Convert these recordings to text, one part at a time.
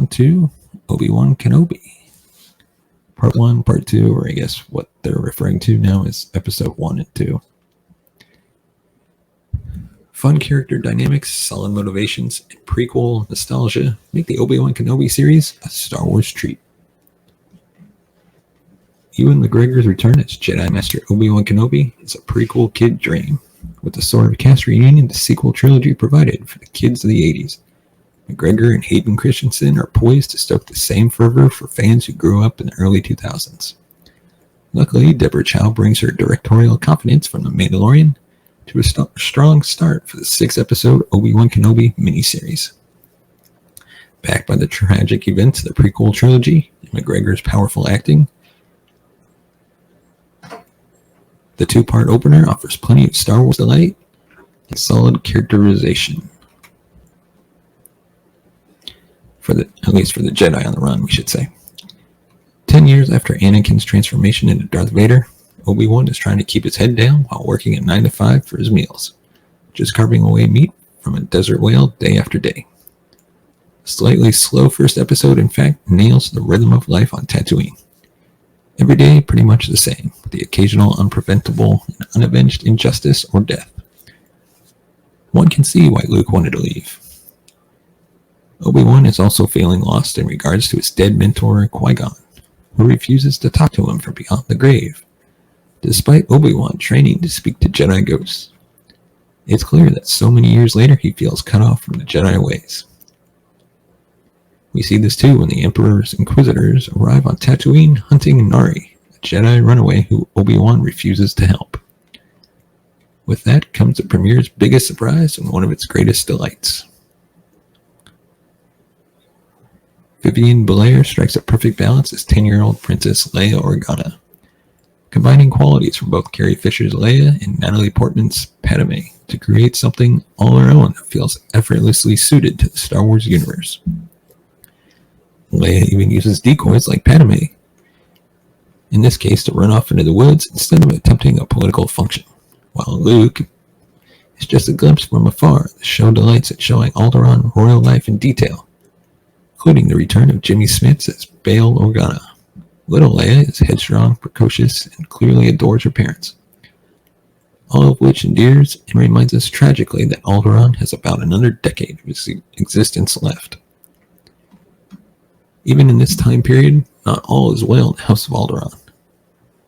on to Obi-Wan Kenobi. Part 1, Part 2, or I guess what they're referring to now is Episode 1 and 2. Fun character dynamics, solid motivations, and prequel nostalgia make the Obi-Wan Kenobi series a Star Wars treat. Ewan McGregor's return as Jedi Master Obi-Wan Kenobi is a prequel kid dream, with the sort of cast reunion the sequel trilogy provided for the kids of the 80s. McGregor and Hayden Christensen are poised to stoke the same fervor for fans who grew up in the early 2000s. Luckily, Deborah Chow brings her directorial confidence from The Mandalorian to a strong start for the 6-episode Obi-Wan Kenobi miniseries. Backed by the tragic events of the prequel trilogy and McGregor's powerful acting, the 2-part opener offers plenty of Star Wars delight and solid characterization. At least for the Jedi on the run, we should say. 10 years after Anakin's transformation into Darth Vader, Obi-Wan is trying to keep his head down while working at 9 to 5 for his meals, just carving away meat from a desert whale day after day. A slightly slow first episode, in fact, nails the rhythm of life on Tatooine. Every day, pretty much the same, with the occasional unpreventable and unavenged injustice or death. One can see why Luke wanted to leave. Obi-Wan is also feeling lost in regards to his dead mentor, Qui-Gon, who refuses to talk to him from beyond the grave, despite Obi-Wan training to speak to Jedi ghosts. It's clear that so many years later he feels cut off from the Jedi ways. We see this too when the Emperor's Inquisitors arrive on Tatooine hunting Nari, a Jedi runaway who Obi-Wan refuses to help. With that comes the premiere's biggest surprise and one of its greatest delights. Vivian Belair strikes a perfect balance as 10-year-old Princess Leia Organa, combining qualities from both Carrie Fisher's Leia and Natalie Portman's Padme to create something all her own that feels effortlessly suited to the Star Wars universe. Leia even uses decoys like Padme, in this case to run off into the woods instead of attempting a political function, while Luke is just a glimpse from afar. The show delights at showing Alderaan royal life in detail, including the return of Jimmy Smits as Bail Organa. Little Leia is headstrong, precocious, and clearly adores her parents, all of which endears and reminds us tragically that Alderaan has about another decade of his existence left. Even in this time period, not all is well in the House of Alderaan.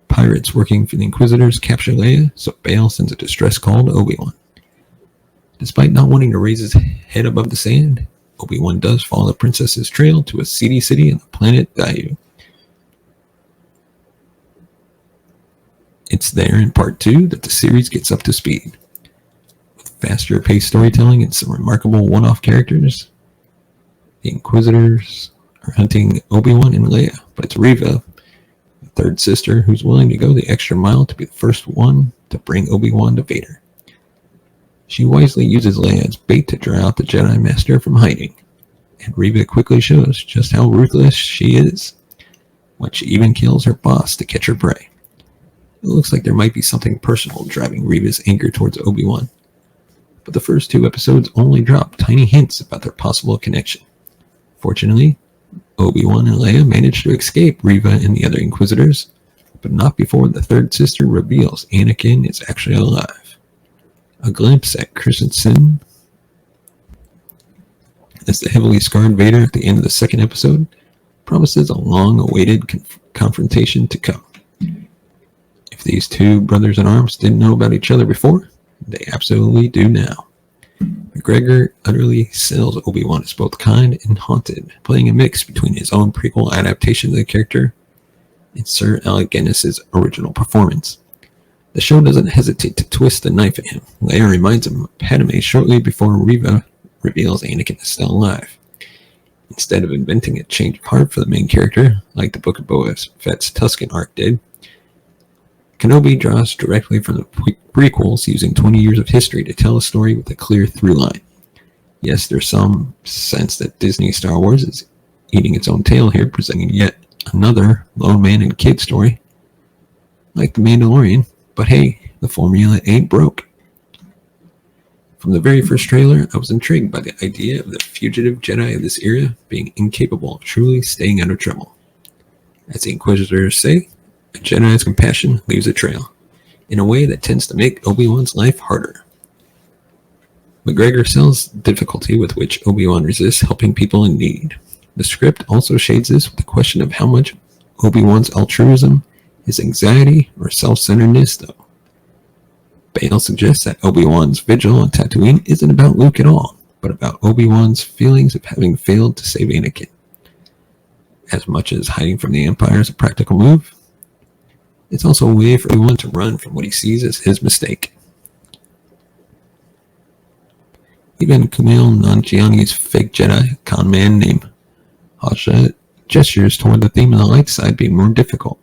Pirates working for the Inquisitors capture Leia, so Bail sends a distress call to Obi-Wan. Despite not wanting to raise his head above the sand, Obi-Wan does follow the princess's trail to a seedy city on the planet Daiyu. It's there in Part 2 that the series gets up to speed. With faster paced storytelling and some remarkable one-off characters, the Inquisitors are hunting Obi-Wan and Leia, but it's Reva, the third sister, who's willing to go the extra mile to be the first one to bring Obi-Wan to Vader. She wisely uses Leia as bait to draw out the Jedi Master from hiding, and Reva quickly shows just how ruthless she is, when she even kills her boss to catch her prey. It looks like there might be something personal driving Reva's anger towards Obi-Wan, but the first 2 episodes only drop tiny hints about their possible connection. Fortunately, Obi-Wan and Leia manage to escape Reva and the other Inquisitors, but not before the third sister reveals Anakin is actually alive. A glimpse at Christensen as the heavily scarred Vader at the end of the 2nd episode promises a long-awaited confrontation to come. If these 2 brothers-in-arms didn't know about each other before, they absolutely do now. McGregor utterly sells Obi-Wan as both kind and haunted, playing a mix between his own prequel adaptation of the character and Sir Alec Guinness's original performance. The show doesn't hesitate to twist the knife at him. Leia reminds him of Padme shortly before Reva reveals Anakin is still alive. Instead of inventing a change of heart for the main character, like the Book of Boba Fett's Tusken arc did, Kenobi draws directly from the prequels, using 20 years of history to tell a story with a clear through line. Yes, there's some sense that Disney Star Wars is eating its own tail here, presenting yet another lone man and kid story, like The Mandalorian, but hey, the formula ain't broke. From the very first trailer, I was intrigued by the idea of the fugitive Jedi of this era being incapable of truly staying out of trouble. As the Inquisitors say, a Jedi's compassion leaves a trail, in a way that tends to make Obi-Wan's life harder. McGregor sells the difficulty with which Obi-Wan resists helping people in need. The script also shades this with the question of how much Obi-Wan's altruism is anxiety or self-centeredness, though. Bale suggests that Obi-Wan's vigil on Tatooine isn't about Luke at all, but about Obi-Wan's feelings of having failed to save Anakin. As much as hiding from the Empire is a practical move, it's also a way for Obi-Wan to run from what he sees as his mistake. Even Kumail Nanjiani's fake Jedi con man named Hasha gestures toward the theme of the light side being more difficult.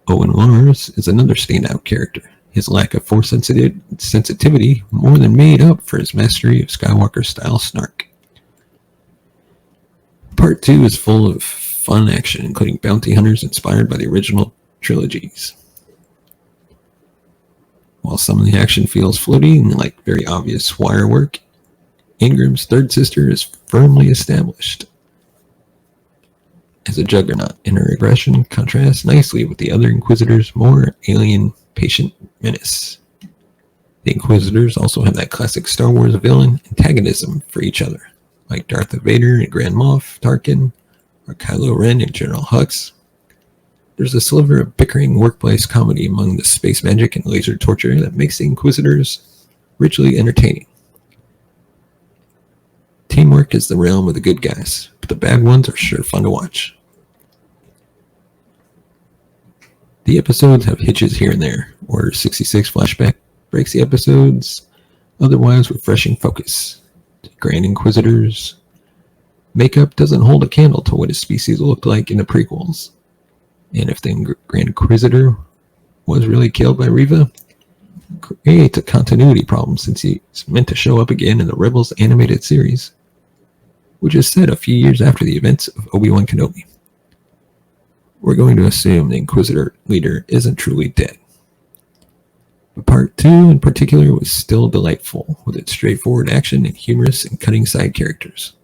Owen Lars is another standout character. His lack of force sensitivity more than made up for his mastery of Skywalker-style snark. Part 2 is full of fun action, including bounty hunters inspired by the original trilogies. While some of the action feels floaty and like very obvious wire work, Ingram's third sister is firmly established as a juggernaut, and her aggression contrasts nicely with the other Inquisitors' more alien, patient menace. The Inquisitors also have that classic Star Wars villain antagonism for each other, like Darth Vader and Grand Moff Tarkin, or Kylo Ren and General Hux. There's a sliver of bickering workplace comedy among the space magic and laser torture that makes the Inquisitors richly entertaining. Teamwork is the realm of the good guys, but the bad ones are sure fun to watch. The episodes have hitches here and there. Order 66 flashback breaks the episode's otherwise refreshing focus. The Grand Inquisitors' makeup doesn't hold a candle to what his species looked like in the prequels. And if the Grand Inquisitor was really killed by Reva, creates a continuity problem since he's meant to show up again in the Rebels animated series, which is set a few years after the events of Obi-Wan Kenobi. We're going to assume the Inquisitor leader isn't truly dead. But Part 2 in particular was still delightful, with its straightforward action and humorous and cutting side characters.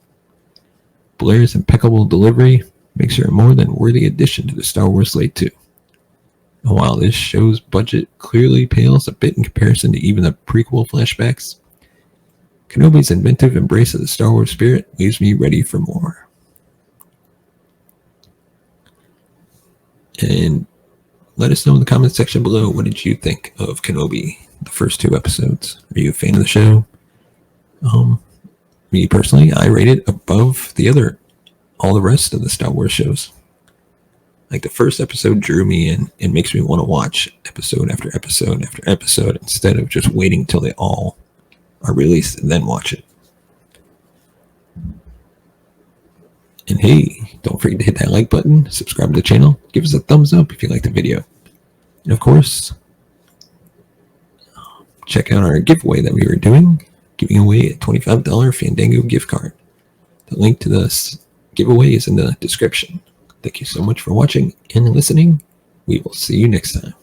Blair's impeccable delivery makes her a more than worthy addition to the Star Wars slate too. And while this show's budget clearly pales a bit in comparison to even the prequel flashbacks, Kenobi's inventive embrace of the Star Wars spirit leaves me ready for more. And let us know in the comments section below, what did you think of Kenobi, the first 2 episodes? Are you a fan of the show? Me personally, I rate it above all the rest of the Star Wars shows. Like, the first episode drew me in and makes me want to watch episode after episode after episode instead of just waiting till they all are released and then watch it. And hey, don't forget to hit that like button, subscribe to the channel, give us a thumbs up if you like the video. And of course, check out our giveaway that we were doing, giving away a $25 Fandango gift card. The link to this giveaway is in the description. Thank you so much for watching and listening. We will see you next time.